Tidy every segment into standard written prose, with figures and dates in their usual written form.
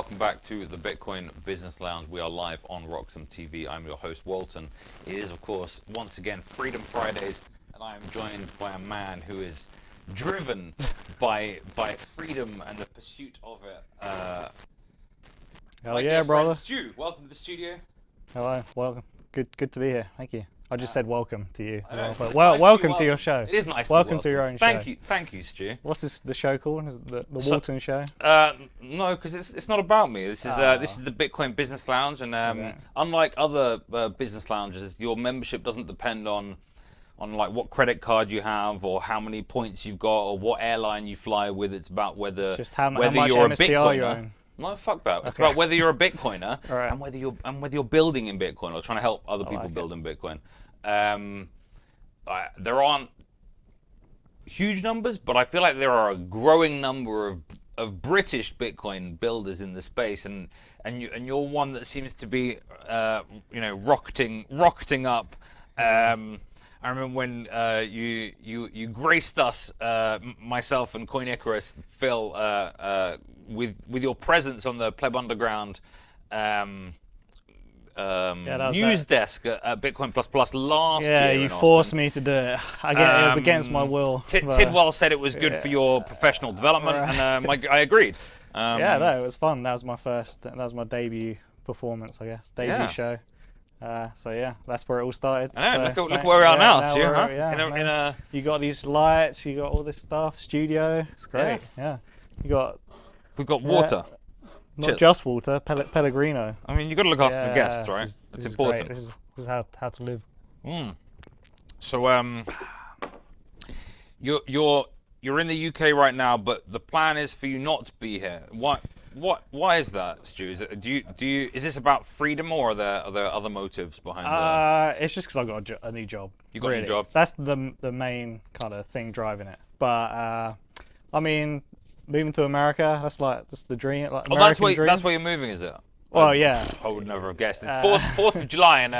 welcome back to the Bitcoin Business Lounge. We are live on RoxomTV. I'm your host, Walton. It is, of course, once again, Freedom Fridays, and I am joined by a man who is driven by freedom and the pursuit of it. Hell yeah, brother. Stu, welcome to the studio. Hello, welcome. Good to be here. Thank you. I just said welcome to you. But welcome to your show. It is nice. Welcome to your own show. Thank you, Stu. What's the show called? Is it the Walton show? No, because it's not about me. This is the Bitcoin Business Lounge, and unlike other business lounges, your membership doesn't depend on like what credit card you have or how many points you've got or what airline you fly with. It's about whether how much you're MSTR a Bitcoiner. you own. No, fuck that. It's about whether you're a Bitcoiner right. and whether you're building in Bitcoin or trying to help other people build in Bitcoin. There aren't huge numbers, but I feel like there are a growing number of British Bitcoin builders in the space, and you're one that seems to be rocketing up. I remember when you graced us, myself and Coin Icarus, Phil, with your presence on the Pleb Underground news desk at Bitcoin Plus last year. Yeah, you forced me to do it. Again, it was against my will. Tidwell said it was good for your professional development, and I agreed. Yeah, no, it was fun. That was my debut performance, I guess. Debut show. So yeah, that's where it all started. I know, so, look where we are now, Stu, huh? Yeah, you got these lights, you got all this stuff, studio. It's great. Yeah. We've got water. Not just water, Pellegrino. I mean, you got to look after the guests, right? It's important. This is how to live. So you're in the UK right now, but the plan is for you not to be here. Why is that, Stu? Is this about freedom, or are there other motives behind it's just because I got a new job. You got a new job. That's the main kind of thing driving it. But I mean, moving to America, that's the dream. Like, that's where you're moving, is it? Well, yeah. I would never have guessed. It's 4th of July, and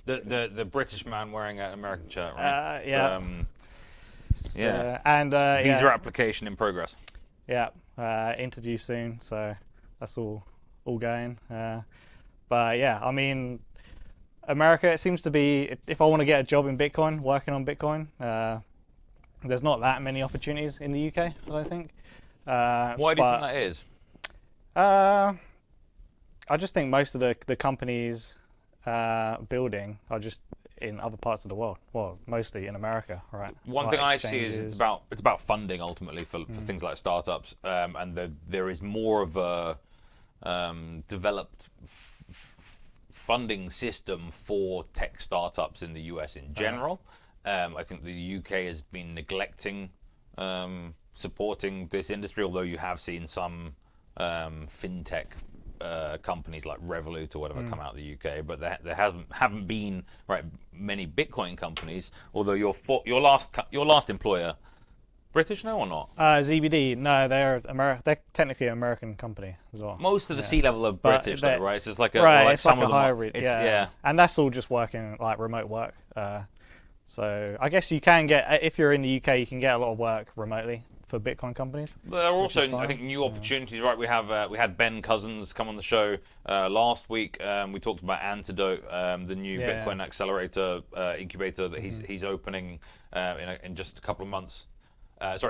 the British man wearing an American shirt, right? And visa application in progress. Yeah, interview soon, so that's all going. But yeah, I mean, America, it seems to be, if I want to get a job in Bitcoin, working on Bitcoin, there's not that many opportunities in the UK, I don't think. Why do you think that is? I just think most of the companies building are just in other parts of the world. Well, mostly in America, right? One thing I see is it's about funding ultimately for things like startups, and there is more of a developed funding system for tech startups in the US in general. I think the UK has been neglecting supporting this industry, although you have seen some fintech companies like Revolut or whatever come out of the UK, but there haven't been many Bitcoin companies. Although your last employer, British now or not? ZBD, no, they're technically an American company as well. Most of the C-level are British, though, right? So it's like it's some like of a them hybrid. And that's all just working like remote work. So I guess you can get, if you're in the UK, you can get a lot of work remotely for Bitcoin companies. There are also, I think, new opportunities, right? We had Ben Cousins come on the show last week. We talked about Antidote, the new Bitcoin accelerator incubator that he's opening in just a couple of months.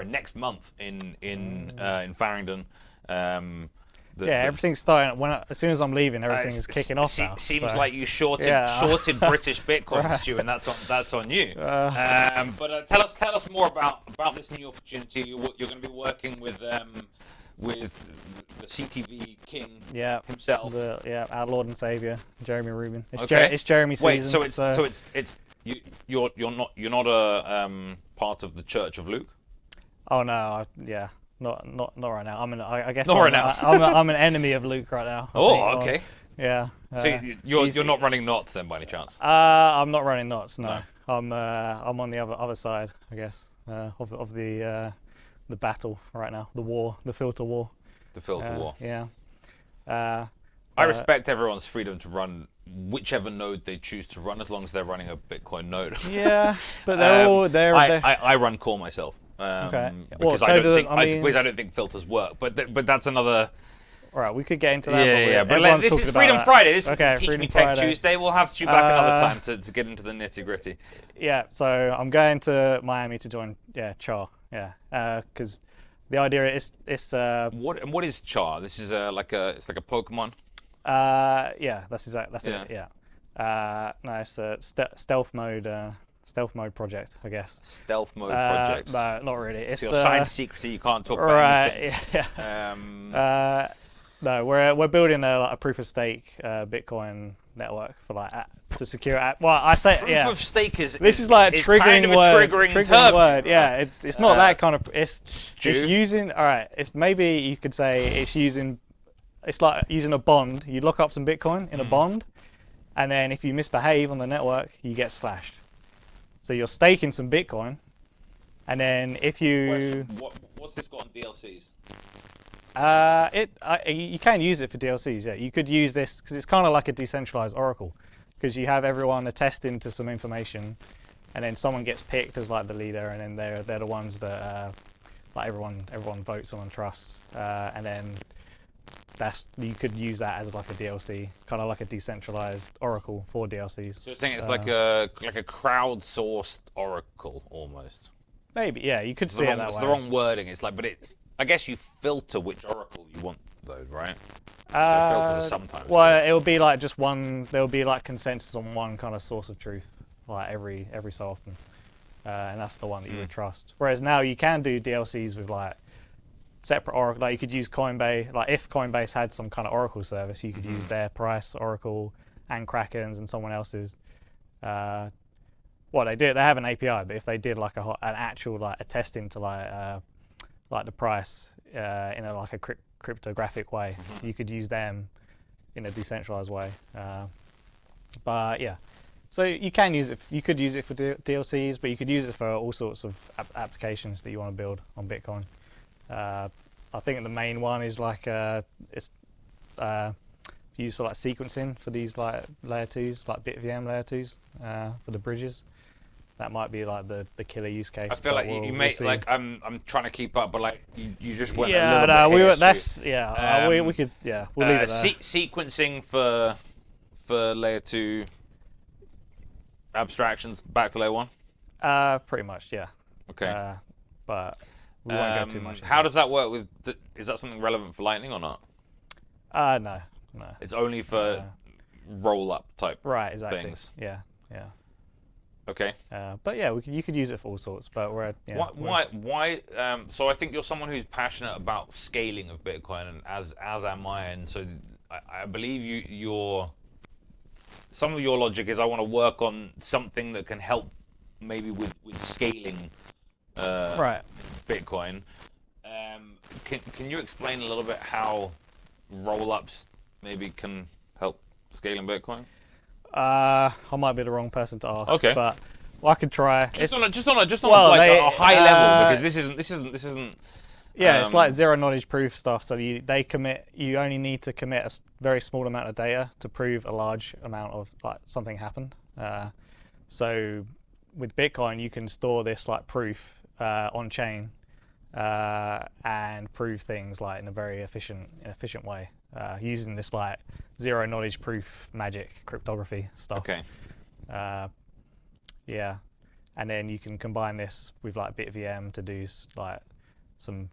Next month in Farringdon. Everything's starting. As soon as I'm leaving, everything is kicking off now. Seems like you shorted British Bitcoin, Stu, and that's on you. But tell us more about this new opportunity. You're going to be working with the CTV king himself. Our Lord and Savior, Jeremy Rubin. It's Jeremy season. Wait, so it's you're not a part of the Church of Luke? Oh no, Not right now. I guess not right now. I'm an enemy of Luke right now. Okay. Yeah. So you're not running knots then, by any chance? I'm not running knots. No. I'm on the other side, I guess, of the battle right now. The war, the filter war. The filter war. Yeah. I respect everyone's freedom to run whichever node they choose to run, as long as they're running a Bitcoin node. Yeah, but I run Core myself. Okay. Because I don't think filters work. But that's another All right, we could get into that. Yeah. But everyone's this talking is about Freedom that. Friday. This Okay, is Teach Freedom Me Tech Friday. Tuesday. We'll have you back another time to get into the nitty gritty. Yeah, so I'm going to Miami to join Char. Yeah, because the idea is it's What is Char? This is it's like a Pokemon. yeah, that's it. Yeah. No, it's a stealth mode project, I guess. Stealth mode project. No, not really. It's so your signed secrecy. You can't talk about right. anything. Yeah. No, we're building a proof of stake Bitcoin network for to secure. Well, I say Proof of stake is this is like triggering kind of a word. triggering term. Word. Yeah, it's not that kind of. It's Stu? using. All right. It's maybe you could say it's using. It's like using a bond. You lock up some Bitcoin in a bond, and then if you misbehave on the network, you get slashed. So you're staking some Bitcoin, and then if you what's this got on DLCs? You can use it for DLCs. Yeah, you could use this because it's kind of like a decentralized Oracle, because you have everyone attest into some information, and then someone gets picked as like the leader, and then they're the ones that like everyone votes on and trusts, and then you could use that as like a DLC, kind of like a decentralized Oracle for DLCs. So you're saying it's like a crowdsourced Oracle almost. Maybe, yeah, you could see it that way. It's the wrong wording. It's like, but I guess you filter which Oracle you want, though, right? Filters sometimes. Well, it will be like just one. There will be like consensus on one kind of source of truth, like every so often, and that's the one that you would trust. Whereas now you can do DLCs with like separate Oracle. Like you could use Coinbase. Like if Coinbase had some kind of Oracle service, you could use their price Oracle and Kraken's and someone else's. Well, they have an API, but if they did like an actual like attesting to like the price in a cryptographic way, you could use them in a decentralized way. But yeah, so you can use it. You could use it for DLCs, but you could use it for all sorts of applications that you want to build on Bitcoin. I think the main one is like it's used for like sequencing for these like layer 2s, like BitVM layer 2s for the bridges. That might be like the killer use case. I feel like you make like I'm trying to keep up, but like you just went a little bit. We could we'll leave it there. Sequencing for layer 2 abstractions back to layer 1. Pretty much, yeah. Okay. But we won't go too much. How does that work with? Is that something relevant for Lightning or not? No. It's only for roll-up type things. Yeah. Okay. But yeah, you could use it for all sorts. But why? So I think you're someone who's passionate about scaling of Bitcoin, and as am I. And so I believe some of your logic is I want to work on something that can help maybe with scaling Bitcoin. Can you explain a little bit how rollups maybe can help scaling Bitcoin? I might be the wrong person to ask. Okay. But I could try. Just on a high level, because this isn't. Yeah, it's like zero knowledge proof stuff. So you only need to commit a very small amount of data to prove a large amount of like something happened. So with Bitcoin, you can store this like proof on chain and prove things like in a very efficient way using this like zero knowledge proof magic cryptography stuff. Okay. Yeah, and then you can combine this with like BitVM to do like some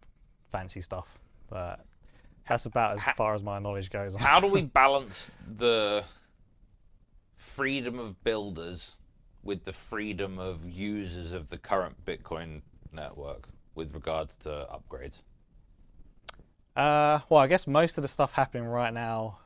fancy stuff, but that's about as far as my knowledge goes. How do we balance the freedom of builders with the freedom of users of the current Bitcoin network with regards to upgrades? Well, I guess most of the stuff happening right now,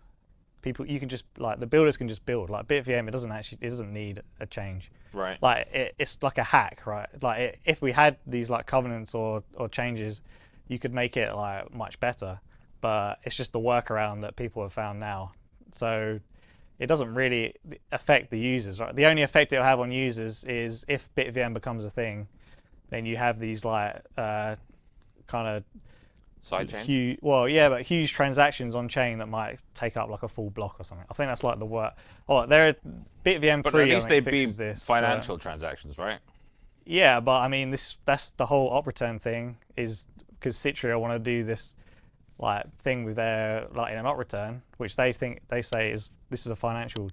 you can just like the builders can just build. Like BitVM, it doesn't need a change. Right. Like it's like a hack, right? Like if we had these like covenants or changes, you could make it like much better. But it's just the workaround that people have found now. So it doesn't really affect the users, right? The only effect it'll have on users is if BitVM becomes a thing, then you have these like kind of side chains. Huge transactions on chain that might take up like a full block or something. I think that's like the work. Oh, there BitVM 3. But at least they'd be this, financial transactions, right? Yeah, but I mean that's the whole op return thing is because Citria want to do this like thing with their like in an op return, which they say is this is a financial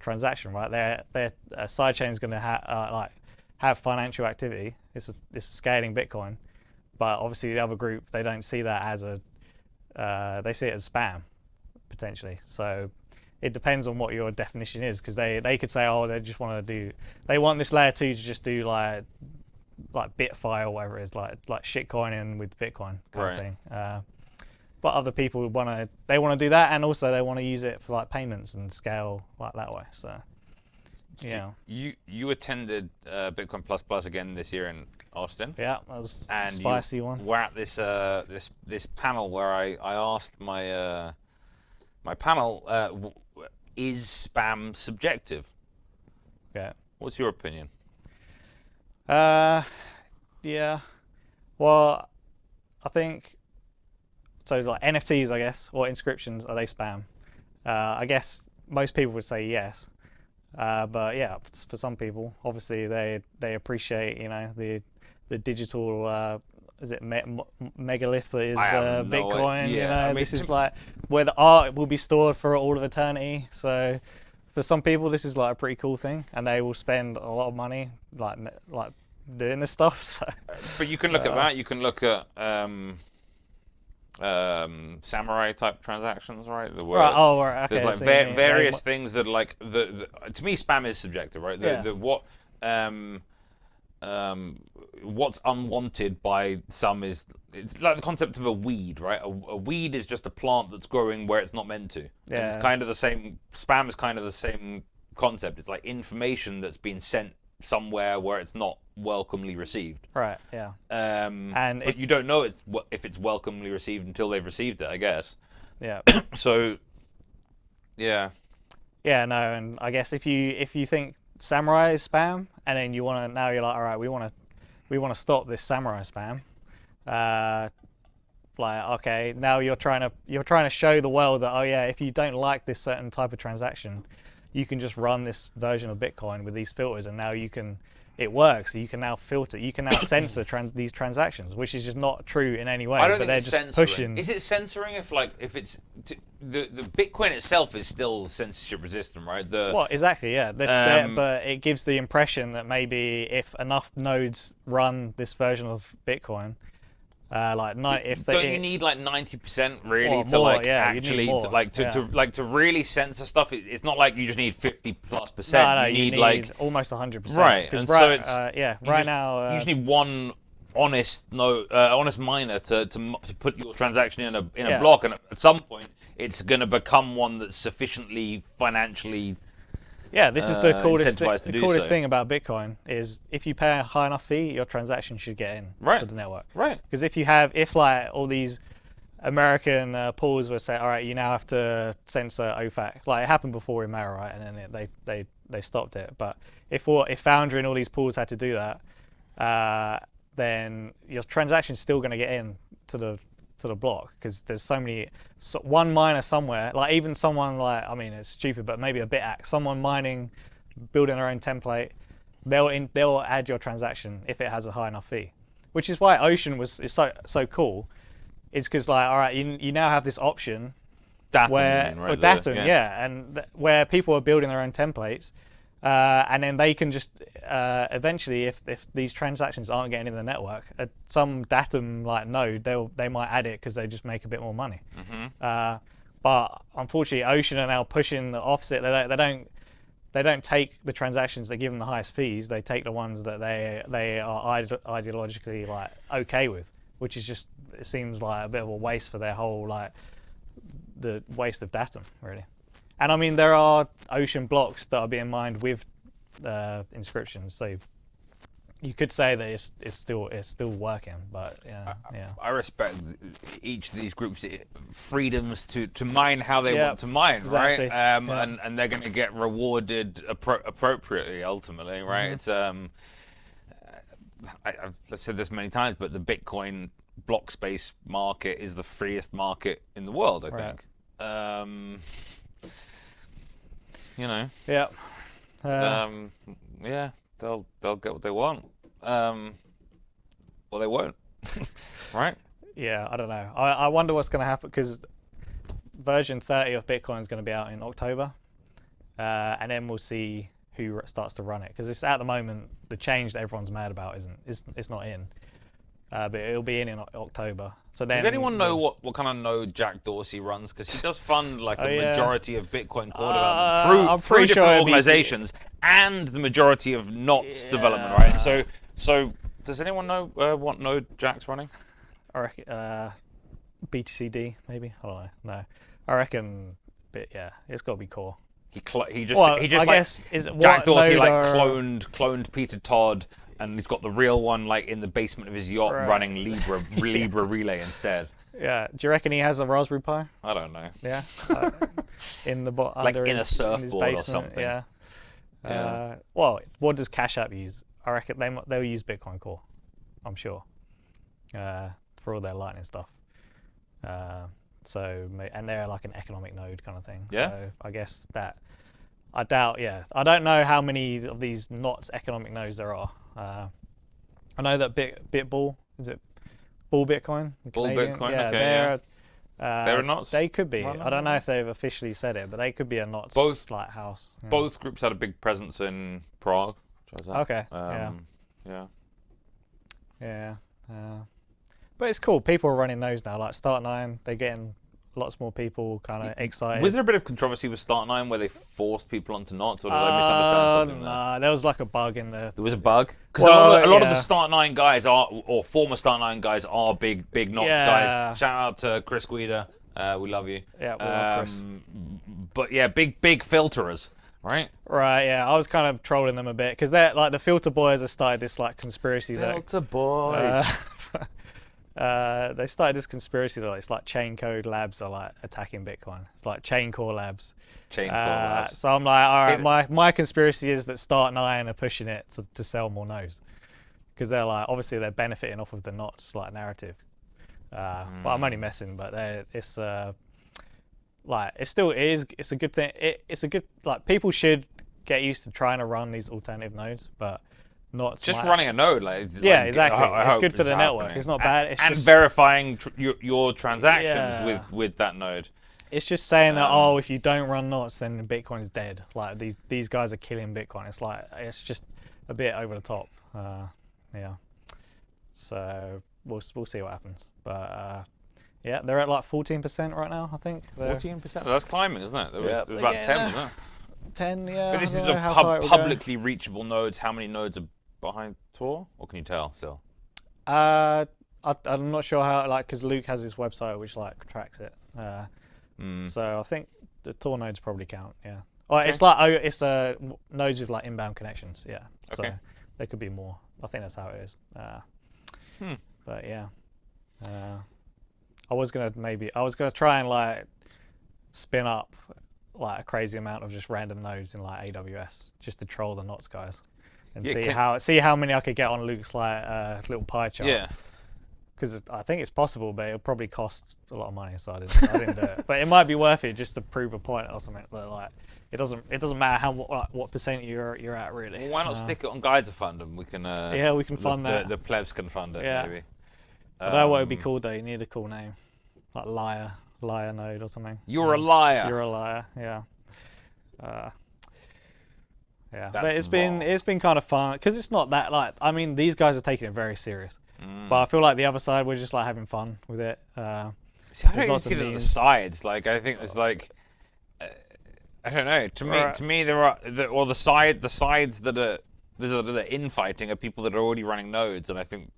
transaction, right? Their sidechain is going to have financial activity. It's scaling Bitcoin, but obviously the other group, they don't see that as they see it as spam potentially. So it depends on what your definition is, because they could say, oh, they want this layer 2 to just do like Bitfi or whatever it is, like shitcoining with Bitcoin kind of thing. But other people want to do that, and also they want to use it for like payments and scale like that way. So yeah. You attended Bitcoin Plus Plus again this year in Austin. Yeah, that was a spicy one. We're at this panel where I asked my my panel, is spam subjective? Yeah. What's your opinion? Yeah. Well, I think so. Like NFTs, I guess, or inscriptions, are they spam? I guess most people would say yes. But yeah, for some people, obviously they appreciate, you know, the digital is it megalith that is Bitcoin? Yeah. You know, I mean, this is like where the art will be stored for all of eternity. So for some people, this is like a pretty cool thing, and they will spend a lot of money like doing this stuff. So. But you can look at that. You can look at samurai type transactions, right? Right. Oh, right. Okay. There's like various things that are like to me, spam is subjective, right? What's unwanted by some is, it's like the concept of a weed, right? A weed is just a plant that's growing where it's not meant to. Yeah. And it's kind of the same. Spam is kind of the same concept. It's like information that's been sent somewhere where it's not welcomely received. Right. Yeah. But you don't know if it's welcomely received until they've received it, I guess. Yeah. So. Yeah. Yeah. No, and I guess if you think samurai is spam, and then you're like, all right, we want to stop this samurai spam. Like, okay, now you're trying to show the world that, oh yeah, if you don't like this certain type of transaction, you can just run this version of Bitcoin with these filters, and now it works. You can now filter, you can now censor these transactions, which is just not true in any way. I don't but think they're it's just censoring. pushing. Is it censoring if it's the Bitcoin itself is still censorship resistant, right? Well, exactly, yeah. But it gives the impression that maybe if enough nodes run this version of Bitcoin, you need like 90% really to more, like actually to really censor stuff? It's not like you just need 50+%. No, you need like almost 100%. Right, and so it's now you just need one honest miner to put your transaction in a block, and at some point it's going to become one that's sufficiently financially. Yeah, this is the coolest thing about Bitcoin is if you pay a high enough fee, your transaction should get in to the network. Right. Because if like all these American pools were say, all right, you now have to censor OFAC, like it happened before in Mara, right, and then they stopped it. But if Foundry and all these pools had to do that, then your transaction's still going to get in to the block, because there's one miner somewhere, like even someone like, I mean, it's stupid, but maybe a BitAxe, someone mining, building their own template, they'll add your transaction if it has a high enough fee, which is why Ocean is so cool. It's because like, all right, you now have this option Datum, where people are building their own templates. And then they can just eventually, if these transactions aren't getting in the network, some datum like node, they might add it because they just make a bit more money. Mm-hmm. But unfortunately, Ocean are now pushing the opposite. They don't take the transactions that give them the highest fees. They take the ones that they are ideologically like okay with, which is just, it seems like a bit of a waste for their whole the waste of datum really. And I mean, there are Ocean blocks that are being mined with inscriptions, so you could say that it's still working. But yeah, I respect each of these groups' freedoms to mine how they want to mine, exactly. right? And they're going to get rewarded appropriately ultimately, right? Mm-hmm. It's I've said this many times, but the Bitcoin Blockspace market is the freest market in the world, I think. You know. Yeah. Yeah, they'll get what they want. Well, they won't, right? Yeah, I don't know. I wonder what's going to happen because version 30 of Bitcoin is going to be out in October, and then we'll see who starts to run it. Because it's at the moment the change that everyone's mad about it's not in, but it'll be in October. So then, does anyone know what kind of node Jack Dorsey runs? Because he does fund like a majority of Bitcoin core development through different organizations and the majority of NOTs development, right? So does anyone know what node Jack's running? I reckon BTCD maybe. I don't know. No, I reckon. It's got to be core. He just Jack Dorsey cloned Peter Todd, and he's got the real one like in the basement of his yacht running Libra Relay instead. Yeah. Do you reckon he has a Raspberry Pi? I don't know. Yeah. In the like in a surfboard or something. Yeah. Well, what does Cash App use? I reckon they'll use Bitcoin Core. I'm sure. For all their Lightning stuff. And they're like an economic node kind of thing. Yeah. So I guess that I doubt. Yeah, I don't know how many of these NOTs economic nodes there are. I know that Bitbull, is it Bull Bitcoin? Bull Bitcoin. Yeah, okay. they're NOTs. They could be. I don't know if they've officially said it, but they could be a NOTs house. Yeah. Both groups had a big presence in Prague. Okay. Yeah. But it's cool. People are running those now. Like Start9, they're getting lots more people kind of excited. Was there a bit of controversy with Start9 where they forced people onto NOTs, or did I misunderstand something there? Nah, there was like a bug in there. There was a bug? Because a lot of the Start9 guys or former Start9 guys are big NOTs guys. Shout out to Chris Guida. We love you. Yeah, we love Chris. But yeah, big filterers. Right. Yeah. I was kind of trolling them a bit because they're like the filter boys have started this like conspiracy. Filter boys. They started this conspiracy that it's like chain code labs are like attacking Bitcoin. It's like chain core labs. Chain core labs. So I'm like, all right, my conspiracy is that Start9 are pushing it to sell more nodes because they're like obviously they're benefiting off of the NOTs like narrative. But I'm only messing. But it's like it still is. It's a good thing. It's a good like people should get used to trying to run these alternative nodes, but not just running a node. Exactly. It's good for the network. It's not bad. It's and just verifying your transactions with that node. It's just saying that if you don't run NOTs, then Bitcoin's dead. Like these guys are killing Bitcoin. It's like it's just a bit over the top. So we'll see what happens. But they're at like 14% right now, I think. 14%. That's climbing, isn't it? It was about 10, wasn't it? 10, yeah. But this is of publicly reachable nodes. How many nodes are behind Tor, or can you tell still? I'm not sure how, like, because Luke has his website which like tracks it. So I think the Tor nodes probably count. Yeah. Okay. It's like nodes with like inbound connections. Yeah. Okay. So there could be more. I think that's how it is. But yeah. I was gonna try and like spin up like a crazy amount of just random nodes in like AWS just to troll the NOTs guys and see how many I could get on Luke's like little pie chart. Yeah. Because I think it's possible, but it'll probably cost a lot of money, so I didn't do it. But it might be worth it just to prove a point or something. That like it doesn't matter what percent you're at really. Well, why not stick it on Guides to fund them? We can. We can fund that. The plebs can fund it. Yeah. Maybe. I know what would be cool though. You need a cool name, like liar node or something. You're a liar. You're a liar. Yeah. But it's been kind of fun because it's not that like these guys are taking it very serious, but I feel like the other side we're just like having fun with it. See, I don't even see the sides. Like I think there's like I don't know. To me, there are the sides that are infighting are people that are already running nodes, and I think.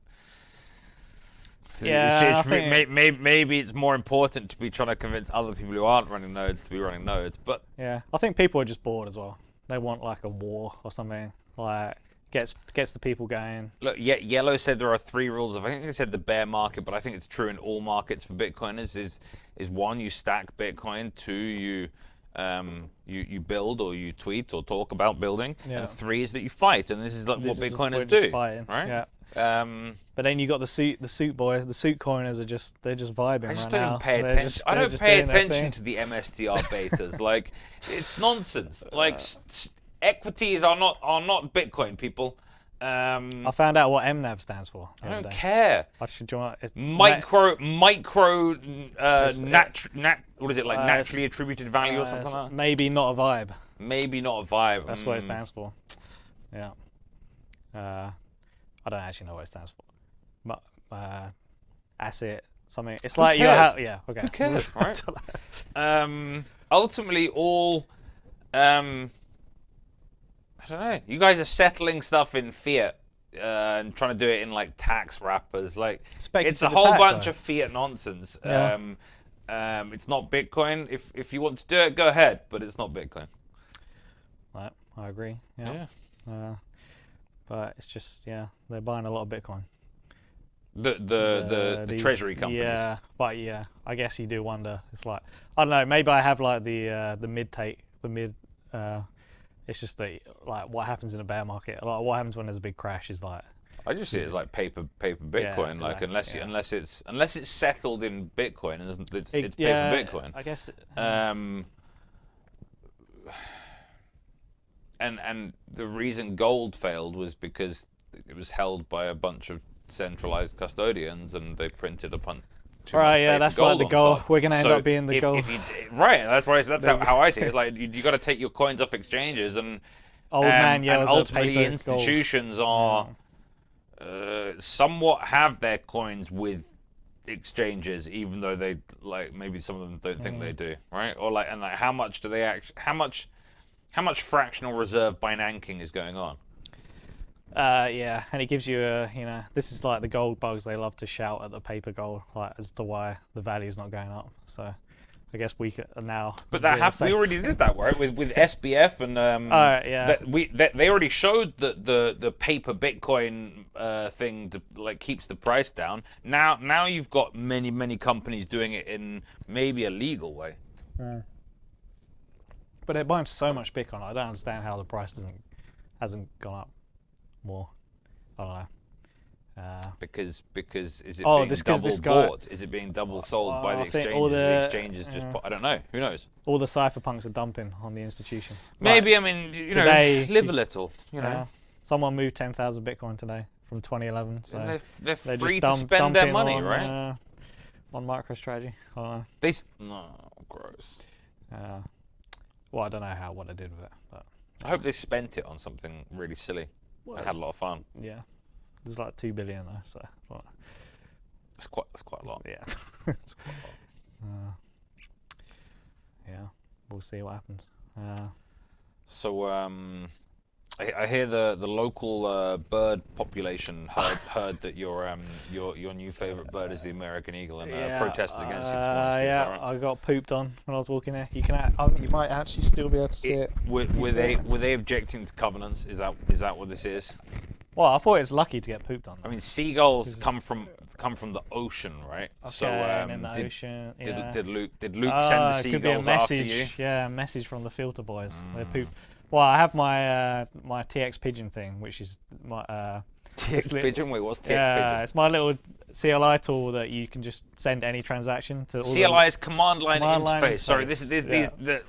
Maybe it's more important to be trying to convince other people who aren't running nodes to be running nodes. But yeah, I think people are just bored as well. They want like a war or something. Like gets the people going. Look, Yellow said there are 3 rules of. I think they said the bear market, but I think it's true in all markets for Bitcoiners. Is 1, you stack Bitcoin. 2, you build or you tweet or talk about building. And 3 is that you fight. And this is like what Bitcoiners do, fighting. Right? Yeah. But then you got the suit boys. The suit coiners are just vibing. I just right don't now. even pay attention. I don't pay attention to the MSTR betas. Like it's nonsense. Like equities are not Bitcoin, people. I found out what MNAV stands for. I don't care. I should join. Micro, what is it, like naturally attributed value or something like that? Maybe not a vibe. Maybe not a vibe. That's what it stands for. Yeah. I don't actually know what it stands for. But asset, something. It's like you have. Yeah. Okay. Who cares, right? Ultimately, all. I don't know. You guys are settling stuff in fiat and trying to do it in like tax wrappers. Like it's a whole bunch of fiat nonsense. Yeah. It's not Bitcoin. If you want to do it, go ahead. But it's not Bitcoin. Right. I agree. Yeah. But it's just they're buying a lot of Bitcoin. The treasury companies. Yeah. But yeah, I guess you do wonder. It's like I don't know. Maybe I have like the mid take the mid. It's just that, like, what happens in a bear market? Like, what happens when there's a big crash is like. I just see it as like paper Bitcoin. Like, unless it's settled in Bitcoin and it's paper Bitcoin. I guess. And the reason gold failed was because it was held by a bunch of centralized custodians, and they printed a bunch. Right, yeah, that's like the goal. We're going to end up being the goal. Right, that's how I see it. It's like you got to take your coins off exchanges, and ultimately institutions are somewhat have their coins with exchanges, even though they maybe some of them don't think they do, right? Or how much do they how much fractional reserve binanking is going on? Yeah, and it gives you this is like the gold bugs. They love to shout at the paper gold, like as to why the value is not going up. So, I guess we could now. But that happened. We already did that, right? With SBF and they already showed that the paper Bitcoin thing keeps the price down. Now you've got many companies doing it in maybe a legal way. But they're buying so much Bitcoin. I don't understand how the price hasn't gone up more. I don't know. Because is it being double bought? Is it being double sold by the exchanges? The exchanges just I don't know. Who knows? All the cypherpunks are dumping on the institutions. Maybe I mean today, live a little. Someone moved 10,000 Bitcoin today from 2011. So they're free to spend their money, right? On MicroStrategy. I don't know. Gross. Well, I don't know what they did with it, but I hope they spent it on something really silly. I had a lot of fun. Yeah, there's like 2 billion though, so that's quite a lot. Yeah, that's quite a lot. Yeah, we'll see what happens. So I hear the local bird population heard that your new favorite bird is the American eagle and protested against it. Yeah, I got pooped on when I was walking there. You might actually still be able to see it. Were they objecting to covenants? Is that what this is? Well, I thought it's lucky to get pooped on. I mean, seagulls come from the ocean, right? Okay, so and in the ocean. Yeah. Did Luke send the seagulls after you? Yeah, a message from the filter boys. They poop. Well, I have my my TX Pigeon thing, which is my TX Pigeon. Wait, what's TX Pigeon? Yeah, it's my little CLI tool that you can just send any transaction to. CLI is command line interface. Sorry,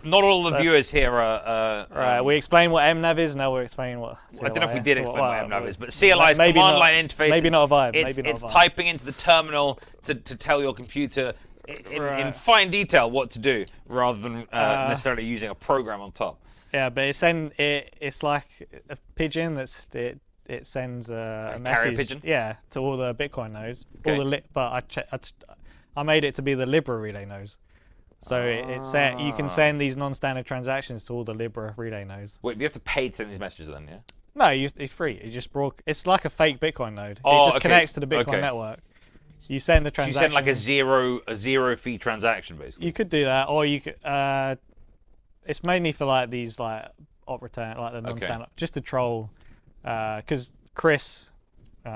not all the viewers here are. Right, we explained what MNAV is. Now we're explaining what. I don't know if we did explain what MNAV is, but CLI is command line interface. Maybe not a vibe. It's typing into the terminal to tell your computer in fine detail what to do, rather than necessarily using a program on top. Yeah, but it's like a pigeon it sends a message. Carrier pigeon? Yeah, to all the Bitcoin nodes. Okay. But I made it to be the Libra relay nodes. So you can send these non-standard transactions to all the Libra relay nodes. Wait, you have to pay to send these messages then, yeah? No, it's free. It's like a fake Bitcoin node. It just connects to the Bitcoin network. You send the transaction. So you send like a zero fee transaction, basically. You could do that, or you could. It's mainly for like these like op return, like the non-standard, just to troll. Because Chris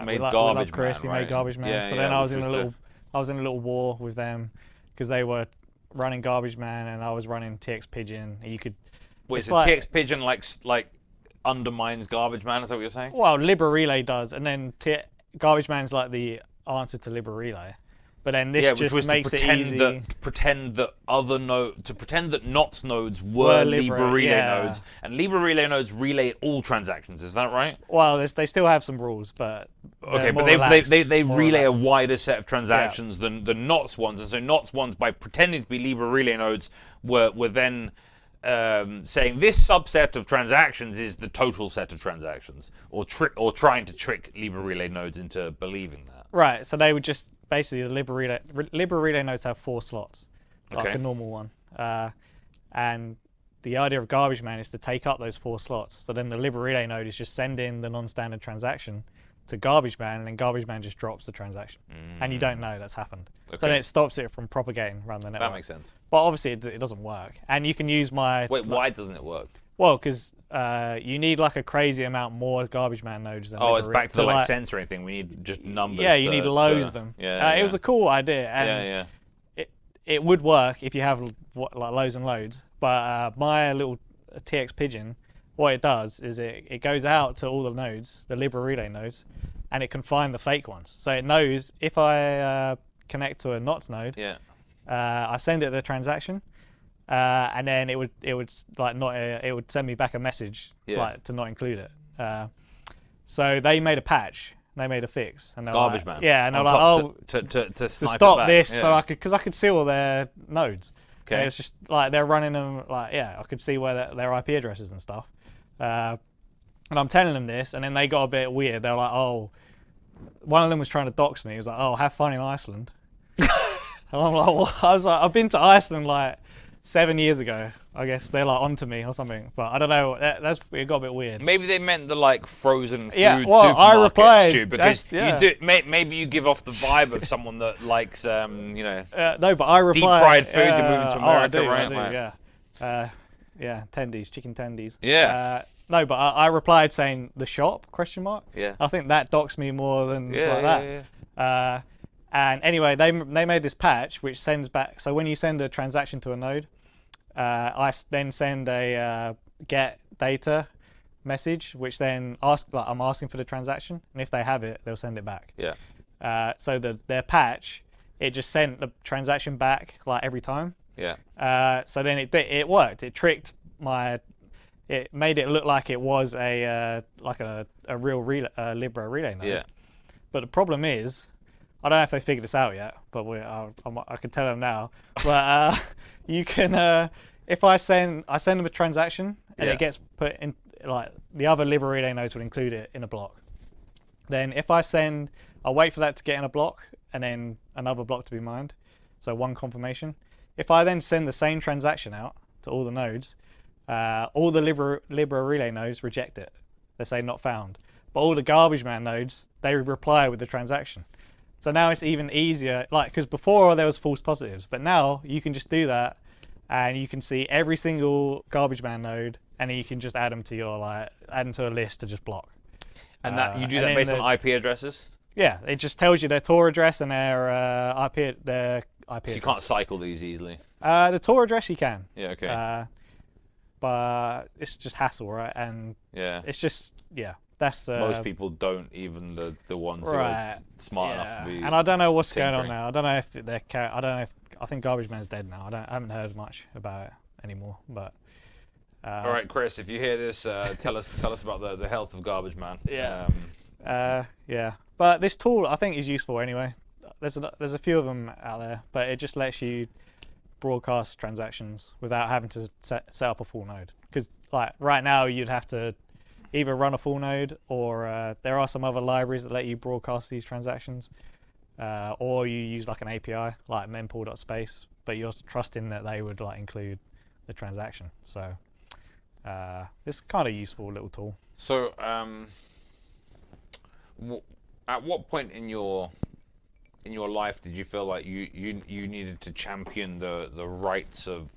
made Garbage Chris, Man, he right? made Garbage Man. Yeah, so then I was in a little war with them because they were running Garbage Man and I was running TX Pigeon. You could. Wait, so TX Pigeon like undermines Garbage Man? Is that what you're saying? Well, Libra Relay does, and then Garbage Man's like the answer to Libra Relay. But then this which just was makes to it pretend easy. pretend that pretend that NOT's nodes were Libra relay nodes, and Libra relay nodes relay all transactions. Is that right? Well, they still have some rules, but okay, but they more relay relaxed. a wider set of transactions than the NOT's ones, and so NOT's ones, by pretending to be Libra relay nodes, were then saying this subset of transactions is the total set of transactions, or trying to trick Libra relay nodes into believing that. Right. So they would just basically the Libra relay nodes have 4 slots, like a normal one, and the idea of garbage man is to take up those 4 slots. So then the Libra relay node is just sending the non-standard transaction to garbage man, and then garbage man just drops the transaction, and you don't know that's happened. So then it stops it from propagating around the network. That makes sense. But obviously it doesn't work, and you can use my. Wait, why doesn't it work? Well, because you need like a crazy amount more garbage man nodes than. Oh, it's back to the like censoring thing. We need just numbers. Yeah, you need loads of them. It was a cool idea, and it would work if you have like loads and loads. But my little TX pigeon, what it does is it goes out to all the nodes, the Libra relay nodes, and it can find the fake ones. So it knows if I connect to a NOTs node, I send it the transaction. And then it would like not it would send me back a message like to not include it. So they made a patch, they made a fix, and garbage like, man. Yeah, and they're like, to stop this, so I could see all their nodes. Okay. And it's just like they're running them like I could see where their IP addresses and stuff. And I'm telling them this, and then they got a bit weird. They're like, oh, one of them was trying to dox me. He was like, oh, have fun in Iceland. And I'm like, well, I was like, I've been to Iceland like 7 years ago. I guess they're like onto me or something, but I don't know. It got a bit weird. Maybe they meant the like frozen food well, I replied, Stu, because you do. Maybe you give off the vibe of someone that likes, no, but I replied. Deep fried food. You're moving to America, I do, right? Yeah, tendies, chicken tendies. Yeah. No, but I replied saying the shop ? Yeah. I think that doxed me more than that. And anyway, they made this patch which sends back. So when you send a transaction to a node, I then send a get data message, which then I'm asking for the transaction, and if they have it, they'll send it back. Yeah. So their patch, it just sent the transaction back like every time. Yeah. So then it worked. It tricked it made it look like it was a real Libra relay node. Yeah. But the problem is, I don't know if they figured this out yet, but I can tell them now. But you can, if I send them a transaction and it gets put in, like the other Libra relay nodes would include it in a block. Then if I'll wait for that to get in a block and then another block to be mined. So one confirmation. If I then send the same transaction out to all the nodes, all the Libra relay nodes reject it. They say not found. But all the garbage man nodes, they reply with the transaction. So now it's even easier, like, because before there was false positives, but now you can just do that, and you can see every single garbage man node, and then you can just add them to a list to just block. And that you do that based on IP addresses? Yeah, it just tells you their Tor address and their IP So address. you can't cycle these easily. The Tor address you can. Yeah. Okay. But it's just hassle, right? And it's just that's most people don't, even the ones who are smart enough to be. And I don't know what's going on now. I don't know if I think Garbage Man's dead now. I haven't heard much about it anymore. But all right, Chris, if you hear this, tell us about the health of Garbage Man. Yeah. But this tool I think is useful anyway. There's a few of them out there, but it just lets you broadcast transactions without having to set up a full node. Because like right now you'd have to either run a full node, or there are some other libraries that let you broadcast these transactions, or you use like an API like mempool.space, but you're trusting that they would like include the transaction. So it's kind of useful little tool. So at what point in your life did you feel like you needed to champion the rights of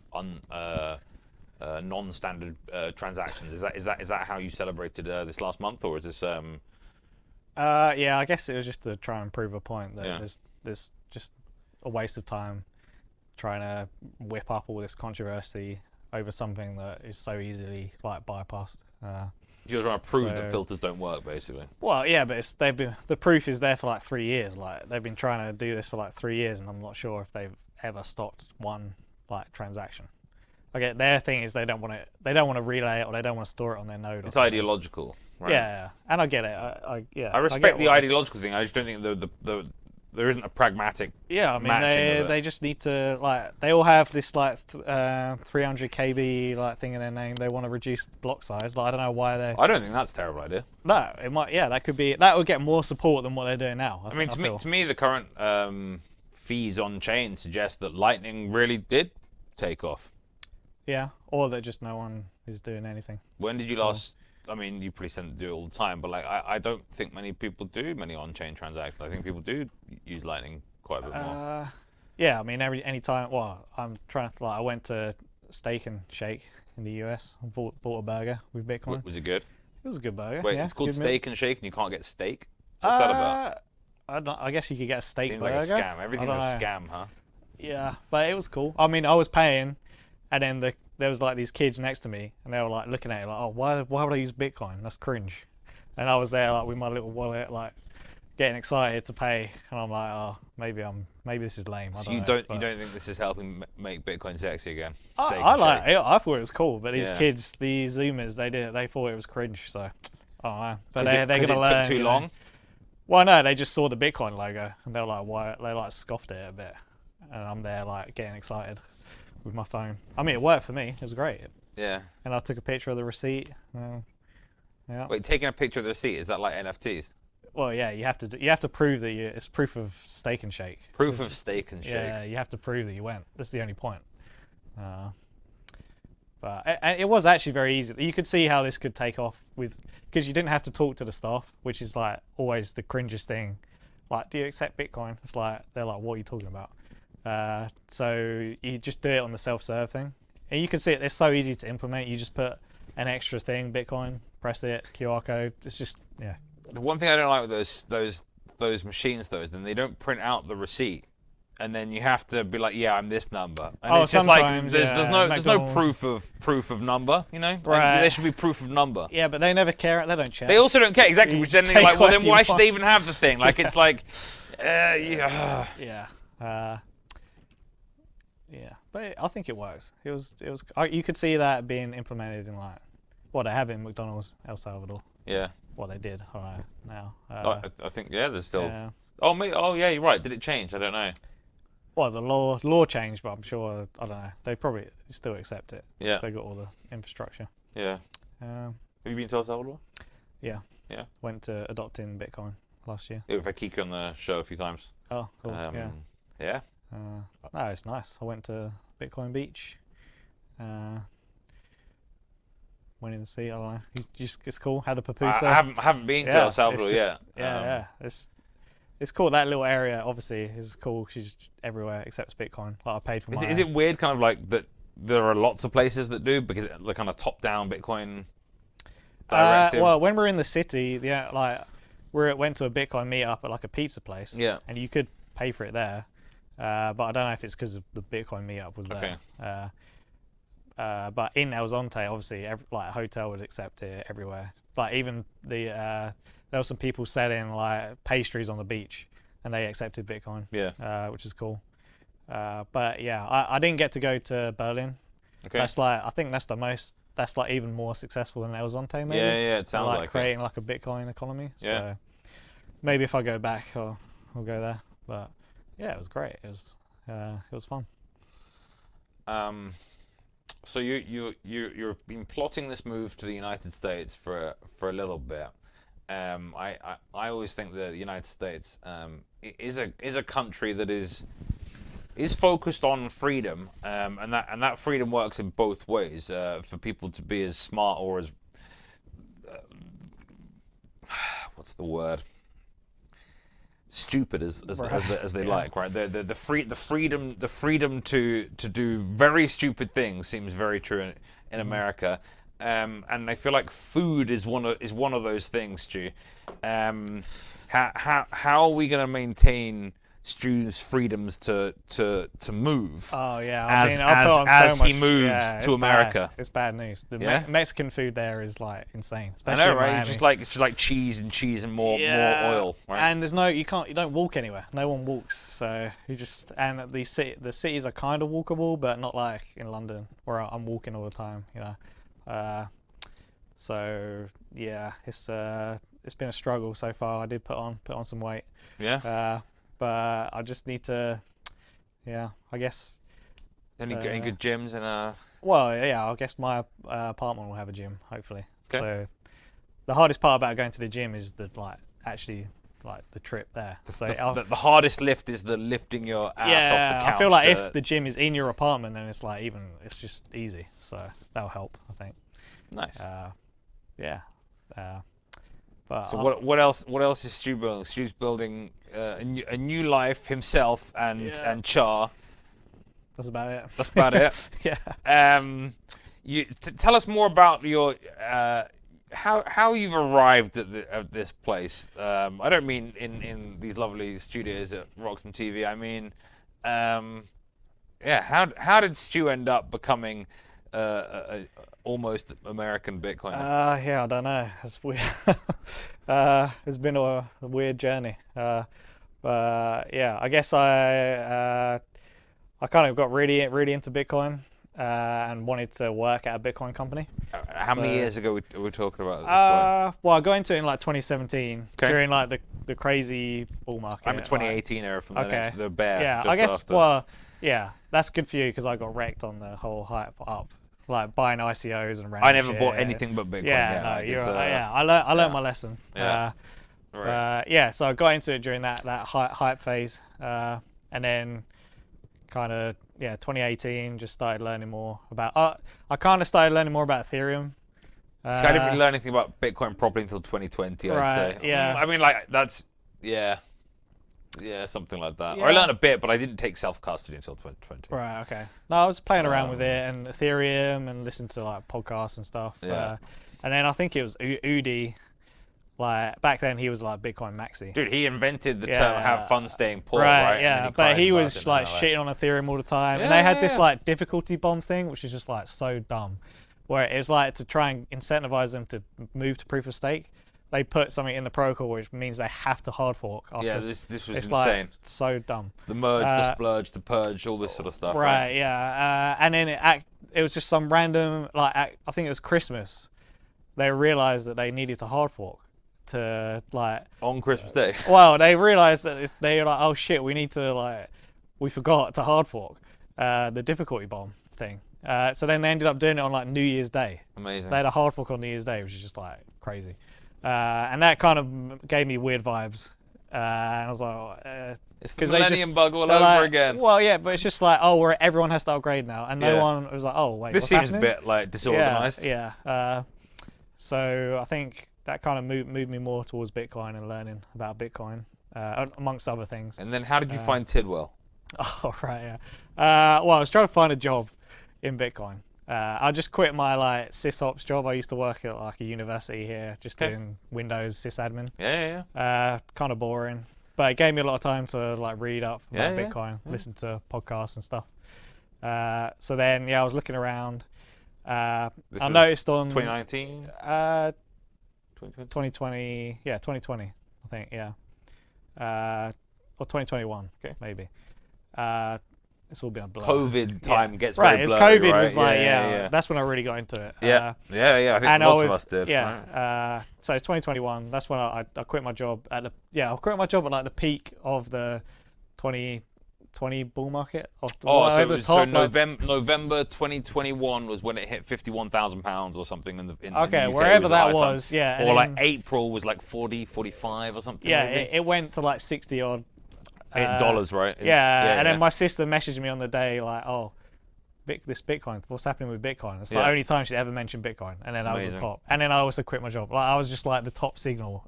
non-standard transactions? Is that how you celebrated this last month, or is this? Yeah, I guess it was just to try and prove a point that there's just a waste of time trying to whip up all this controversy over something that is so easily like bypassed. You're trying to prove that filters don't work, basically. Well, yeah, but the proof is there for like 3 years. Like they've been trying to do this for like 3 years, and I'm not sure if they've ever stopped one like transaction. Okay, their thing is they don't want to relay it, or they don't want to store it on their node. It's ideological, right? Yeah, and I get it. I respect the ideological thing. I just don't think there isn't a pragmatic. Yeah, I mean they just need to like they all have this like 300 KB like thing in their name. They want to reduce block size. Like I don't know why they. I don't think that's a terrible idea. No, it might. Yeah, that would get more support than what they're doing now. I mean, to me, the current fees on chain suggest that Lightning really did take off. Yeah, or that just no one is doing anything. When did you last? I mean, you probably tend to do it all the time, but like I don't think many people do many on-chain transactions. I think people do use Lightning quite a bit more. Yeah, I mean, any time. Well, I'm trying to I went to Steak and Shake in the US. I bought a burger with Bitcoin. Was it good? It was a good burger. Wait, yeah, it's called Steak and Shake, and you can't get steak. What's that about? I guess you could get a steak Seems burger. like a scam. Everything's a scam, huh? Yeah, but it was cool. I mean, I was paying, and then there was like these kids next to me, and they were like looking at it like, oh, why would I use Bitcoin? That's cringe. And I was there like with my little wallet, like getting excited to pay, and I'm like, oh, maybe this is lame. So you don't think this is helping make Bitcoin sexy again? I like it. I thought it was cool, but these kids, these Zoomers, they thought it was cringe. So, oh, but they're gonna learn. It took too long. Well, no, they just saw the Bitcoin logo, and they were like, why? They like scoffed at it a bit, and I'm there like getting excited with my phone. I mean, it worked for me. It was great. Yeah. And I took a picture of the receipt. Yeah. Wait, taking a picture of the receipt, is that like NFTs? Well, yeah, you have to prove that it's proof of Steak and Shake. Proof of Steak and Shake. Yeah, you have to prove that you went. That's the only point. But it was actually very easy. You could see how this could take off because you didn't have to talk to the staff, which is like always the cringiest thing. Like, do you accept Bitcoin? It's like they're like, what are you talking about? So you just do it on the self-serve thing, and you can see it. It's so easy to implement. You just put an extra thing, Bitcoin, press it, QR code. It's just The one thing I don't like with those machines though is then they don't print out the receipt, and then you have to be like, yeah, I'm this number. And it's just like there's no proof of number, you know? Right. There should be proof of number. Yeah, but they never care. They don't check. They also don't care exactly. Which then they're like, well, then why should they even have the thing? Like it's like, yeah. Yeah, but I think it works. It was. You could see that being implemented in like what they have in McDonald's El Salvador. Yeah. What they did. All right. Now. I think there's still. Yeah. Oh yeah, you're right. Did it change? I don't know. Well, the law changed, but I'm sure I don't know. They probably still accept it. Yeah. They got all the infrastructure. Yeah. Have you been to El Salvador? Yeah. Yeah. Went to adopting Bitcoin last year. Yeah, we've had Kiki on the show a few times. Oh, cool. Yeah. No, it's nice. I went to Bitcoin Beach. Went in the sea. I don't know. It's cool. Had a pupusa. I haven't been to El Salvador yet. Yeah. It's cool. That little area obviously is cool. She's everywhere except Bitcoin. Like I paid for. Is it weird, kind of like that? There are lots of places that do because the kind of top-down Bitcoin directive. Well, when we're in the city, like went to a Bitcoin meetup at like a pizza place. Yeah. And you could pay for it there, but I don't know if it's because the Bitcoin meetup was there. Okay. But in El Zonte, obviously, like a hotel would accept it everywhere. Like even there were some people selling like pastries on the beach, and they accepted Bitcoin. Yeah. Which is cool. But yeah, I didn't get to go to Berlin. Okay. That's like I think that's the most. That's like even more successful than El Zonte, maybe. Yeah. It sounds like creating like a Bitcoin economy. Yeah. So maybe if I go back, I'll go there. But yeah, it was great. It was fun. So you've been plotting this move to the United States for a little bit. I always think that the United States is a country that is focused on freedom, and that freedom works in both ways. For people to be as smart or as what's the word? Stupid as they like, right? The freedom to do very stupid things seems very true in America, and I feel like food is one of those things, Stu. How are we going to maintain Stu's freedoms to move. Oh yeah, as he moves to America. It's bad news. The Yeah? Mexican food there is like insane. I Especially know, in right? Miami. It's just like cheese and more oil, right? And there's you don't walk anywhere. No one walks. So and the cities are kind of walkable, but not like in London where I'm walking all the time. So yeah, it's been a struggle so far. I did put on some weight. Yeah. But I just need to, I guess. Any good gyms and Well, yeah, I guess my apartment will have a gym, hopefully. Okay. So the hardest part about going to the gym is the trip there. The hardest lift is the lifting your ass off the couch. I feel like if the gym is in your apartment, then it's like it's just easy. So that'll help, I think. Nice. But so what else is Stu building? Stu's building a new life himself and Char. That's about it. That's about it. Yeah. You tell us more about your how you've arrived at this place. I don't mean in these lovely studios at RoxomTV. I mean, how did Stu end up becoming a almost American Bitcoin? I don't know. It's weird. It's been a weird journey. I guess I kind of got really into Bitcoin and wanted to work at a Bitcoin company. How many years ago we're talking about at this point? Well, I got into it in like 2017 during like the crazy bull market. I'm in 2018 era from the bear. Yeah, I guess. After. Well, yeah, that's good for you because I got wrecked on the whole hype up. Like buying ICOs and random I never bought anything but Bitcoin. I learned my lesson. So I got into it during that hype phase, and then kind of 2018 just started learning more about. I kind of started learning more about Ethereum. I didn't really learn anything about Bitcoin properly until 2020. I'd say. Yeah. I mean, like that's something like that. Or I learned a bit, but I didn't take self-custody until 2020. Right, okay. No, I was playing around with it and Ethereum and listened to like podcasts and stuff. Yeah. And then I think it was Udi. Like back then, he was like Bitcoin maxi. Dude, he invented the term "have fun staying poor," right? Yeah, but he was like shitting on Ethereum all the time, and they had this like difficulty bomb thing, which is just like so dumb, where it was like to try and incentivize them to move to proof of stake. They put something in the protocol which means they have to hard fork. After this was insane. Like, so dumb. The merge, the splurge, the purge, all this sort of stuff. Right. Yeah. And then it was just some random I think it was Christmas. They realized that they needed to hard fork to like on Christmas Day. Well, they realized that they were like, oh shit, we need to we forgot to hard fork the difficulty bomb thing. So then they ended up doing it on like New Year's Day. Amazing. They had a hard fork on New Year's Day, which is just like crazy. And that kind of gave me weird vibes. And I was like, it's the Millennium Bug all over again. Well, yeah, but it's just like, everyone has to upgrade now, and no one was like, oh wait, this seems happening? A bit like disorganized. Yeah. So I think that kind of moved me more towards Bitcoin and learning about Bitcoin, amongst other things. And then how did you find Tidwell? Oh right, yeah. Well, I was trying to find a job in Bitcoin. I just quit my sysops job. I used to work at like a university here, just doing Windows sysadmin. Yeah. Kind of boring, but it gave me a lot of time to read up about Bitcoin, listen to podcasts and stuff. So then, I was looking around. I noticed on 2019, 2020, 2020, I think, or 2021, maybe. It's all been a blur. COVID time gets very blurry, COVID right? was that's when I really got into it. I think lots of us did. Yeah. So it's 2021. That's when I quit my job at I quit my job at the peak of the 2020 bull market. So November 2021 was when it hit £51,000 or something in the UK. Wherever that was, Or April was 40, 45 or something. Yeah, it went to 60 odd. In dollars, right? And then my sister messaged me on the day this Bitcoin, what's happening with Bitcoin? It's the only time she ever mentioned Bitcoin, and then I was the top. And then I also quit my job. I was just the top signal.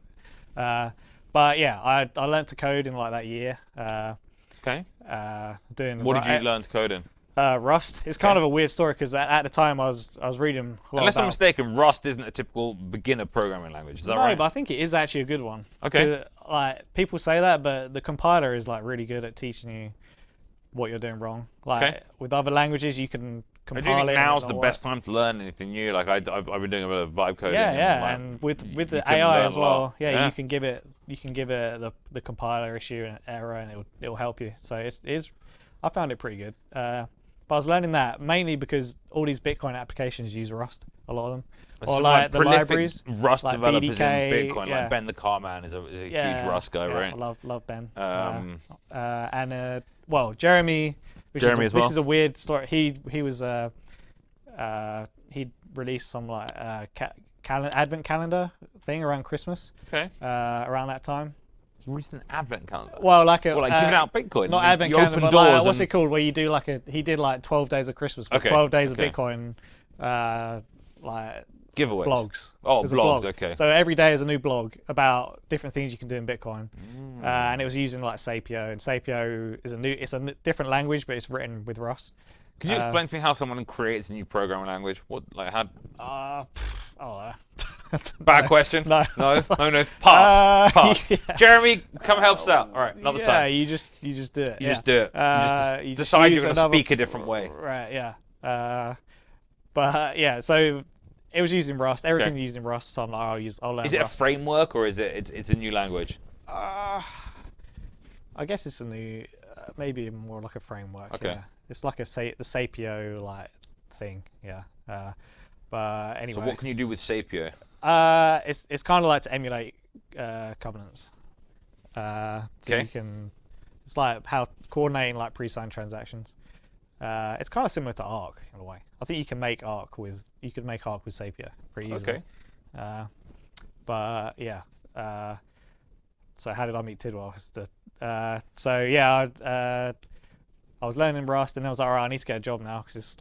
But I learned to code in that year. Okay. What did you learn to code in? Rust. It's kind of a weird story because at the time I was reading a lot. Unless I'm mistaken, Rust isn't a typical beginner programming language. Is that right? No, but I think it is actually a good one. Okay. like people say that, but the compiler is like really good at teaching you what you're doing wrong. Like with other languages, you can I do compile think it. now's the best time to learn anything new. Like I've been doing a bit of vibe coding. And with the AI as well. Yeah, you can give it the compiler issue and error, and it'll help you. So I found it pretty good. But I was learning that mainly because all these Bitcoin applications use Rust, a lot of them. Or like the libraries, Rust like developers BDK, in Bitcoin, like Ben the Carman is a huge Rust guy, right? I love Ben. Well, Jeremy. This is a weird story. He was he released some like advent calendar thing around Christmas. Okay. Around that time. Recent advent calendar. Well, like giving out Bitcoin. Not advent calendar, but like, what's it called? Where you do he did like 12 days of Christmas, but 12 days of Bitcoin, like giveaways. Blogs. Oh, blogs. Okay. So every day is a new blog about different things you can do in Bitcoin, and it was using like Sapio, and Sapio is a different language, but it's written with Rust. Can you explain to me how someone creates a new programming language? What, like, how? Bad question. No. Pass. Yeah. Jeremy, come help us out. All right, another time. Yeah, you just do it. You just do it. You just decide you're going to speak a different way. Right. Yeah. So it was using Rust. Everything using Rust. So I'm like, I'll learn. Is it Rust. a framework or is it's a new language? I guess it's a new, maybe more like a framework. Okay. Yeah. It's like the Sapio like thing. Yeah. But anyway. So what can you do with Sapio? It's kind of like to emulate covenants. So you can. It's like how coordinating like pre-signed transactions. It's kind of similar to Arc in a way. I think you can make Arc with Sapio pretty easily. Okay. But yeah. So how did I meet Tidwell? I was learning Rust, and I was like, all right, I need to get a job now because it's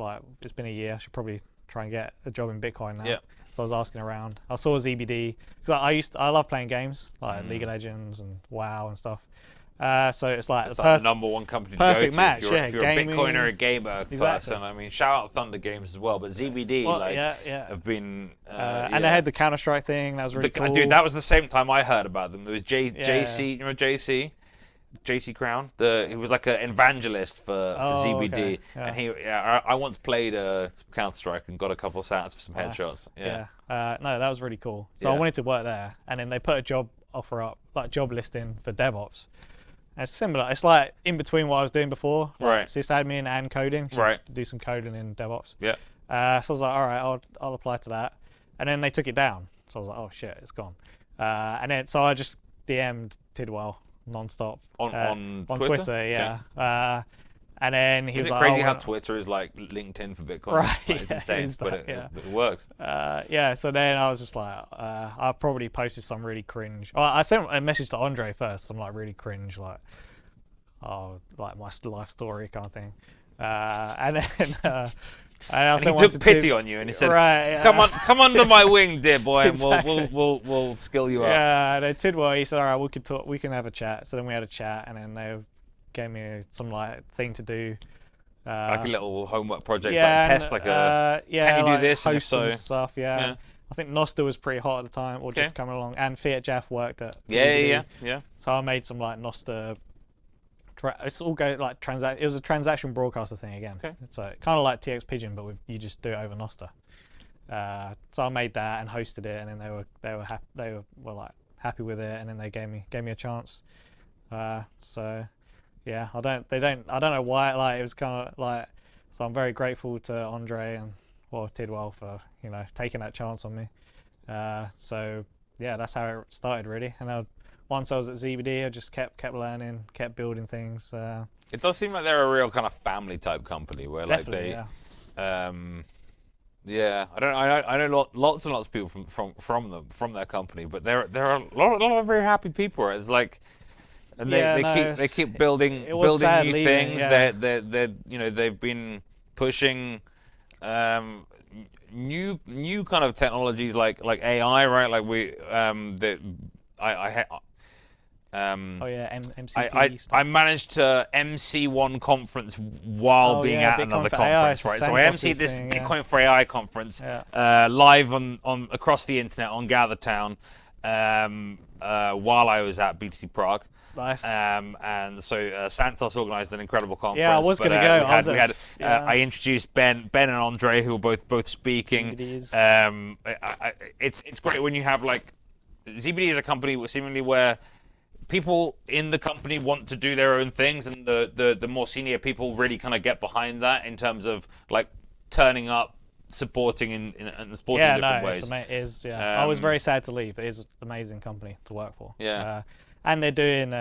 been a year. I should probably try and get a job in Bitcoin now. Yeah. So I was asking around. I saw ZBD because I love playing games like League of Legends and WoW and stuff. So it's like the number one company to go to perfect match. if you're gaming, a Bitcoiner or a gamer person. I mean, shout out Thunder Games as well, but ZBD have been. And they had the Counter-Strike thing. That was really cool. Dude, that was the same time I heard about them. There was JC. You remember JC? JC Crown, he was like an evangelist for ZBD, okay. Yeah. and I once played Counter Strike and got a couple of sats for some headshots. No, that was really cool. So I wanted to work there, and then they put a job offer up, like job listing for DevOps. And it's similar. It's like in between what I was doing before, right? Sysadmin and coding, right? Do some coding in DevOps. Yeah. So I was like, all right, I'll apply to that, and then they took it down. So I was like, oh shit, it's gone. And then so I just DM'd Tidwell non-stop on Twitter, yeah. Okay. And then he was like, crazy how Twitter is like LinkedIn for Bitcoin? Right, it's insane, but it works. So then I was just like, I probably posted some really cringe. I sent a message to Andre first, some like really cringe, like my life story kind of thing. And then and he took pity on you and he said, come under my wing, dear boy, exactly. and we'll skill you up. Yeah, they Tidwell, he said, all right, we could talk, we can have a chat. So then we had a chat, and then they gave me some like thing to do. Like a little homework project, like test, like can you do this? Host some stuff, yeah. I think Noster was pretty hot at the time, or just coming along, and Fiat Jaff worked at yeah. So I made some like Noster. It's all go like It was a transaction broadcaster thing again. Okay. So kind of like TX Pigeon, but you just do it over Noster. So I made that and hosted it, and then they were like happy with it, and then they gave me a chance. So yeah, I don't know why. Like it was kind of like, so I'm very grateful to Andre and Tidwell for taking that chance on me. So yeah, that's how it started really, and once I was at ZBD, I just kept learning, kept building things. It does seem like they're a real kind of family type company where like they, I know lots and lots of people from their company, but there are a lot of very happy people. It's like, and they keep building new things. Yeah. They've been pushing new kind of technologies like AI, right? Like MCP I managed to MC one conference while being at another conference, right? So I MC'd this Bitcoin for AI conference live on across the internet on GatherTown, while I was at BTC Prague. Nice. And so Santos organised an incredible conference. Yeah, I was going to go. I introduced Ben and Andre, who were both speaking. It's great when you have like ZBD is a company seemingly where people in the company want to do their own things, and the more senior people really kind of get behind that in terms of like turning up, supporting in different ways. I was very sad to leave. It is an amazing company to work for. Yeah. And they're doing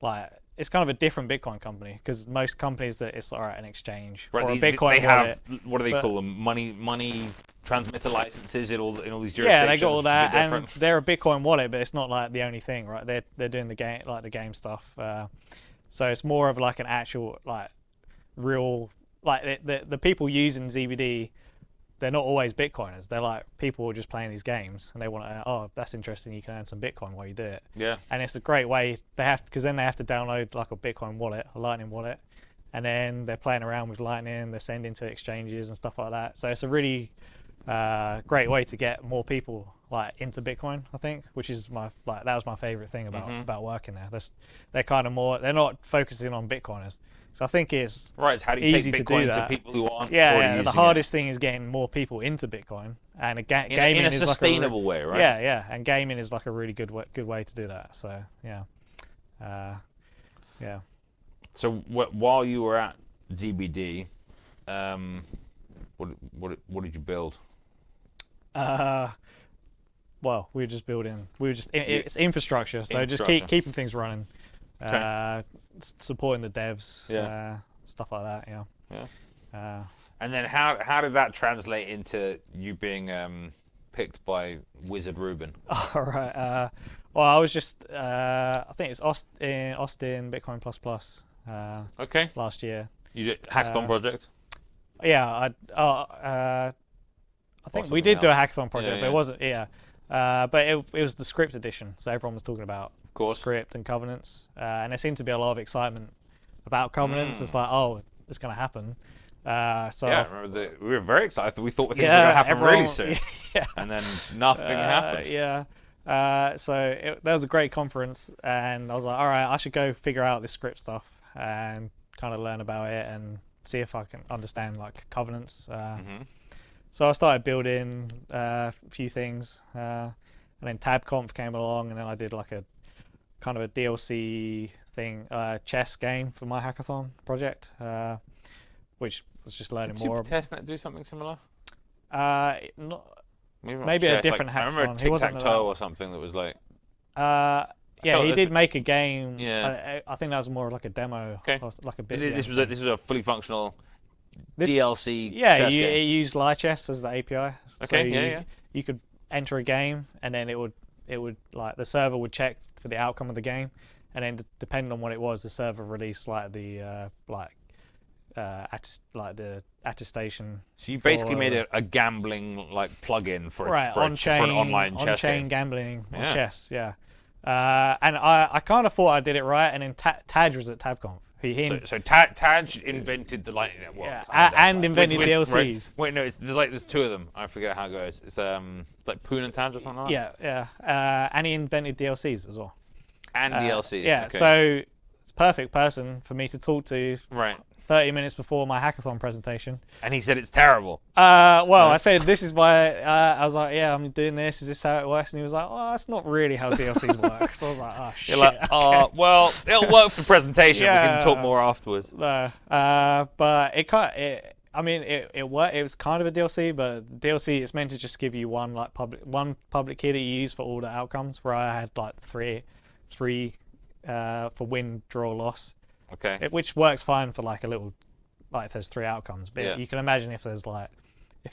like it's kind of a different Bitcoin company, because most companies that it's an exchange or a Bitcoin they wallet. What do they call them? Money transmitter licenses in all these jurisdictions. Yeah, they got all that, and they're a Bitcoin wallet, but it's not like the only thing, right? They're doing the game stuff. So it's more of like an actual like real like the people using ZBD. They're not always Bitcoiners. They're like people who are just playing these games, and they want to. Oh, that's interesting. You can earn some Bitcoin while you do it. Yeah. And it's a great way. Because then they have to download like a Bitcoin wallet, a Lightning wallet, and then they're playing around with Lightning. They're sending to exchanges and stuff like that. So it's a really great way to get more people like into Bitcoin. I think, which is that was my favorite thing about working there. They're kind of more. They're not focusing on Bitcoiners. So I think it's right. So how do you easy take Bitcoin to do to people who aren't yeah, using the hardest thing is getting more people into Bitcoin, and gaming in a is sustainable way, right? Yeah, and gaming is like a really good way to do that. So yeah. So while you were at ZBD, what did you build? Well, we were just building. It's infrastructure, so just keeping things running. Okay. Supporting the devs, stuff like that. Yeah. And then how did that translate into you being picked by Wizard Rubin? All right. Well, I was just I think it was Austin Bitcoin Plus. Okay. Last year. You did hackathon project? Yeah. I think we did do a hackathon project, but it wasn't. Yeah. But it was the script edition, so everyone was talking about script and covenants, and there seemed to be a lot of excitement about covenants. It's like, oh, it's going to happen. So yeah, I remember we were very excited. We thought things were going to happen really soon, and then nothing happened. So that was a great conference, and I was like, all right, I should go figure out this script stuff and kind of learn about it and see if I can understand like covenants. So I started building a few things, and then TabConf came along, and then I did like a kind of a DLC thing, chess game for my hackathon project, which was just learning more. Did SuperTestNet do something similar? Maybe a different hackathon. I remember Tic-Tac-Toe or something that was like. He did make a game. Yeah. I think that was more like a demo. Okay. Like a bit. This was a fully functional DLC. It used Lichess as the API. Okay. So you could enter a game, and then it would like the server would check for the outcome of the game, and then depending on what it was, the server released like the the attestation. So you basically made a gambling like plugin for an online chess game. Gambling or chess. Yeah. And I kind of thought I did it right, and then Taj was at TabConf. So Taj invented the Lightning Network. And invented DLCs. Wait, no, there's two of them. I forget how it goes. It's like Poon and Taj or something like that. Yeah. And he invented DLCs as well. And DLCs. Yeah. Okay. So it's a perfect person for me to talk to. Right. 30 minutes before my hackathon presentation. And he said it's terrible. I said, this is why, I was like, yeah, I'm doing this. Is this how it works? And he was like, oh, that's not really how DLCs work. So I was like, oh, shit. You're like, well, it'll work for the presentation. We can talk more afterwards. But it worked. It was kind of a DLC, but DLC is meant to just give you one public key that you use for all the outcomes, where I had like three for win, draw, loss. Okay. Which works fine for like a little, like if there's three outcomes. But you can imagine if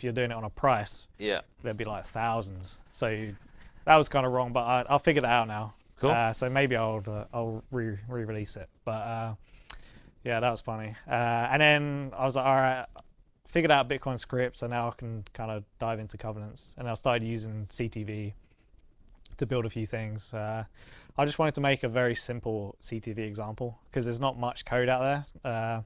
you're doing it on a price, there'd be like thousands. So that was kind of wrong, but I'll figure that out now. Cool. So maybe I'll re-release it. But that was funny. And then I was like, all right, figured out Bitcoin scripts, so now I can kind of dive into covenants. And I started using CTV to build a few things. I just wanted to make a very simple CTV example because there's not much code out there.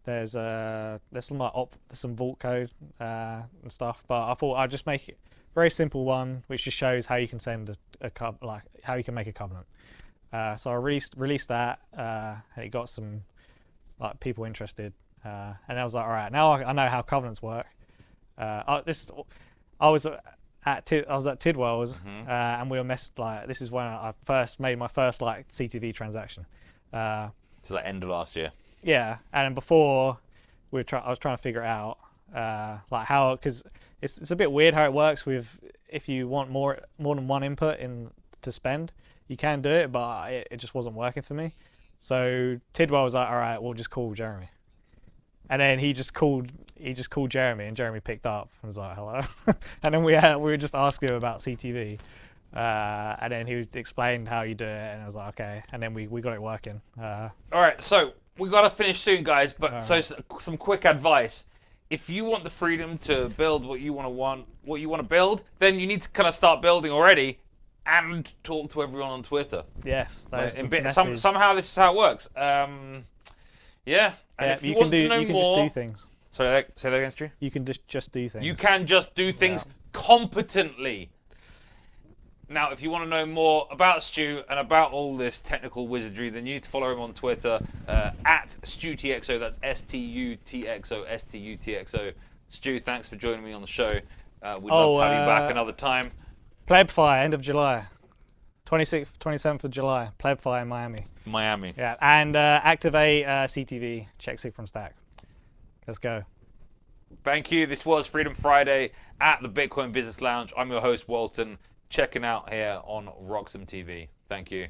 There's some vault code and stuff, but I thought I'd just make very simple one, which just shows how you can send like how you can make a covenant. So I released that, and it got some like people interested, and I was like, all right, now I know how covenants work. I was at Tidwell's, and we were this is when I first made my first like CTV transaction. So like end of last year. Yeah, and before I was trying to figure it out, like how, because it's a bit weird how it works with if you want more than one input in to spend, you can do it, but it just wasn't working for me. So Tidwell was like, all right, we'll just call Jeremy. And then he just called Jeremy, and Jeremy picked up and was like, hello. And then we were just asking him about CTV. And then he explained how you do it, and I was like, okay. And then we got it working. All right, so we got to finish soon, guys. But some quick advice: if you want the freedom to build what you want to build, then you need to kind of start building already, and talk to everyone on Twitter. Yes, that's somehow this is how it works. Yeah, and if you want to know more, just do things. Sorry, say that again, Stu. You can just do things. You can just do things competently. Now, if you want to know more about Stu and about all this technical wizardry, then you need to follow him on Twitter at StuTXO. That's STUTXO, STUTXO. Stu, thanks for joining me on the show. We'd love to have you back another time. Plebfire, end of July. 26th, 27th of July. Plebfire in Miami. Miami. Yeah, and activate CTV. Check Sig from Stack. Let's go. Thank you. This was Freedom Friday at the Bitcoin Business Lounge. I'm your host, Walton, checking out here on RoxomTV. Thank you.